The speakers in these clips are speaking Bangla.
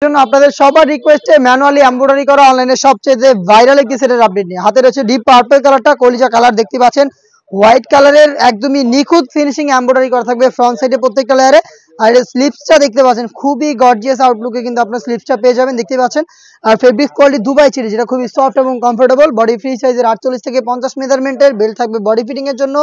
জন্য আপনাদের সবার রিকোয়েস্টে ম্যানুয়ালি এমব্রয়ডারি করা অনলাইনে সবচেয়ে ভাইরাল একটি সেটের আপডেট নিয়ে হাতে রয়েছে ডিপ পার্পল কালারটা, কলিজা কালার দেখতে পাচ্ছেন, হোয়াইট কালারের একদমই নিখুঁত ফিনিশিং এমব্রয়ডারি করা থাকবে ফ্রন্ট সাইডে প্রত্যেকটা লেয়ারে। আর এর স্লিপসটা দেখতে পাচ্ছেন খুবই গর্জিয়াস আউটলুকে কিন্তু আপনার স্লিপসটা পেয়ে যাবেন, দেখতে পাচ্ছেন। আর ফেব্রিক কোয়ালিটি দুবাই চিরি, যেটা খুবই সফট এবং কমফোর্টেবল। বডি ফ্রি সাইজের 48 থেকে 50 মেজারমেন্টের বেল্ট থাকবে বডি ফিটিং এর জন্য।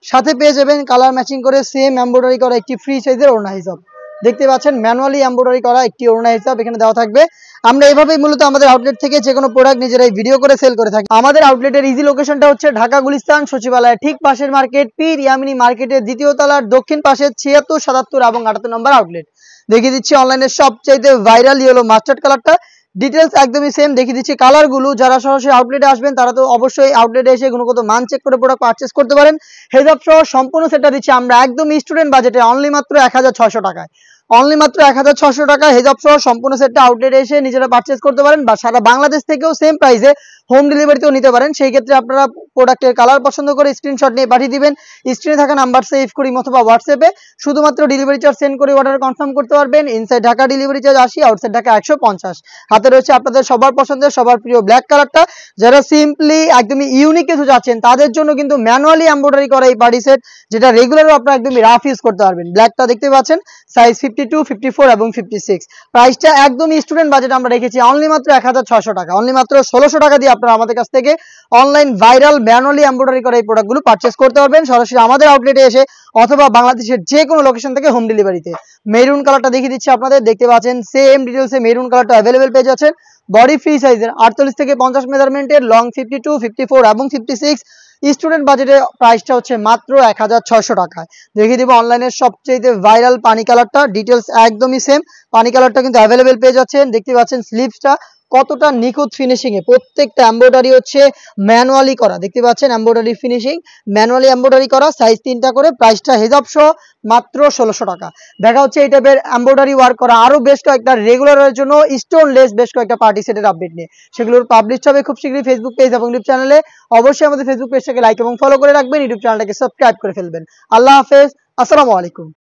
সাথে পেয়ে যাবেন কালার ম্যাচিং করে সেম এমব্রয়ডারি করা একটি ফ্রি সাইজের ওড়না হিসাব, দেখতে পাচ্ছেন ম্যানুয়ালি এমব্রয়ডারি করা একটি ওড়না হিসাব এখানে দেওয়া থাকবে। আমরা এইভাবেই মূলত আমাদের আউটলেট থেকে যে কোনো প্রোডাক্ট নিজেরাই ভিডিও করে সেল করে থাকি। আমাদের আউটলেটের ইজি লোকেশনটা হচ্ছে ঢাকা গুলিস্তান সচিবালয় ঠিক পাশের মার্কেট, পীর ইয়ামিনী মার্কেটের দ্বিতীয় তলার দক্ষিণ পাশে 76, 77 এবং 78 নম্বর আউটলেট। দেখিয়ে দিচ্ছি অনলাইনে সবচাইতে ভাইরাল ইয়েলো মাস্টার্ড কালারটা, ডিটেলস একদমই সেম দেখিয়ে দিচ্ছি। কালারগুলো যারা সরাসরি আউটলেটে আসবেন তারা তো অবশ্যই আউটলেটে এসে গুণগত মান চেক করে প্রোডাক্ট পারচেস করতে পারেন। হেজাব সহ সম্পূর্ণ সেটটা দিচ্ছি আমরা একদম স্টুডেন্ট বাজেটে অনলি মাত্র 1600 টাকায়। অনলি মাত্র 1600 টাকা হেজাব সহ সম্পূর্ণ সেটটা আউটলেটে এসে নিজেরা পারচেস করতে পারেন, বা সারা বাংলাদেশ থেকেও সেম প্রাইসে হোম ডেলিভারিতেও নিতে পারেন। সেই ক্ষেত্রে আপনারা প্রোডাক্টের কালার পছন্দ করে স্ক্রিনশট নিয়ে পাঠিয়ে দিবেন স্ক্রিনে থাকা নাম্বার সেভ করি অথবা হোয়াটসঅ্যাপে। শুধুমাত্র ডেলিভারি চার্জ সেন্ড করে অর্ডার কনফার্ম করতে পারবেন। Inside Dhaka delivery charge 80, outside Dhaka 150। হাতে রয়েছে আপনাদের সবার পছন্দের সবার প্রিয় ব্ল্যাক কালারটা। যারা সিম্পলি একদমই ইউনিক কিছু চাচ্ছেন তাদের জন্য কিন্তু ম্যানুয়ালি এমব্রয়ডারি করা এই পার্টি সেট, যেটা রেগুলারও আপনারা একদমই রাফ ইউজ করতে পারবেন। ব্ল্যাকটা দেখতে পাচ্ছেন সাইজ 52, 54 এবং 56। প্রাইসটা একদমই স্টুডেন্ট বাজেট আমরা রেখেছি অনলি মাত্র 1600 টাকা। অনলি মাত্র 1600 টাকা দিয়ে আপনারা আমাদের কাছ থেকে অনলাইন ভাইরাল ম্যানুয়ালি এমব্রয়ডারি করা এই প্রোডাক্টগুলো পারচেস করতে পারবেন সরাসরি আমাদের আউটলেটে এসে অথবা বাংলাদেশের যে কোনো লোকেশন থেকে হোম ডেলিভারিতে। মেরুন কালারটা দেখিয়ে দিচ্ছি আপনাদের, দেখতে পাচ্ছেন সেম ডিটেলসে মেরুন কালারটা অ্যাভেলেবেল পেয়ে যাচ্ছেন। বডি ফ্রি সাইজের 48 থেকে 50 মেজারমেন্টের, লং 52, 54 এবং 56। স্টুডেন্ট বাজেটে প্রাইসটা হচ্ছে মাত্র 1600 টাকায়। দেখিয়ে দিব অনলাইনের সবচেয়ে ভাইরাল পানি কালারটা, ডিটেলস একদমই সেম। পানি কালারটা কিন্তু অ্যাভেলেবেল পেয়ে যাচ্ছেন, দেখতে পাচ্ছেন স্লিপসটা কতটা নিখুঁত ফিনিশিং এ, প্রত্যেকটা এমব্রয়ডারি হচ্ছে ম্যানুয়ালি করা, দেখতে পাচ্ছেন এমব্রয়ডারি ফিনিশিং ম্যানুয়ালি এমব্রয়ডারি করা, সাইজ 3টা করে। প্রাইসটা হেজাব সহ মাত্র 1600 টাকা। দেখা হচ্ছে এই টাইপের এমব্রয়ডারি ওয়ার্ক করা আরো বেশ কয়েকটা রেগুলারের জন্য স্টোনলেস বেশ কয়েকটা পার্টি সেটের আপডেট নিয়ে, সেগুলোর পাবলিশ হবে খুব শীঘ্রই ফেসবুক পেজ এবং ইউটিউব চ্যানেলে। অবশ্যই আমাদের ফেসবুক পেজটাকে লাইক এবং ফলো করে রাখবেন, ইউটিউব চ্যানেলটাকে সাবস্ক্রাইব করে ফেলবেন। আল্লাহ হাফেজ, আসসালামু আলাইকুম।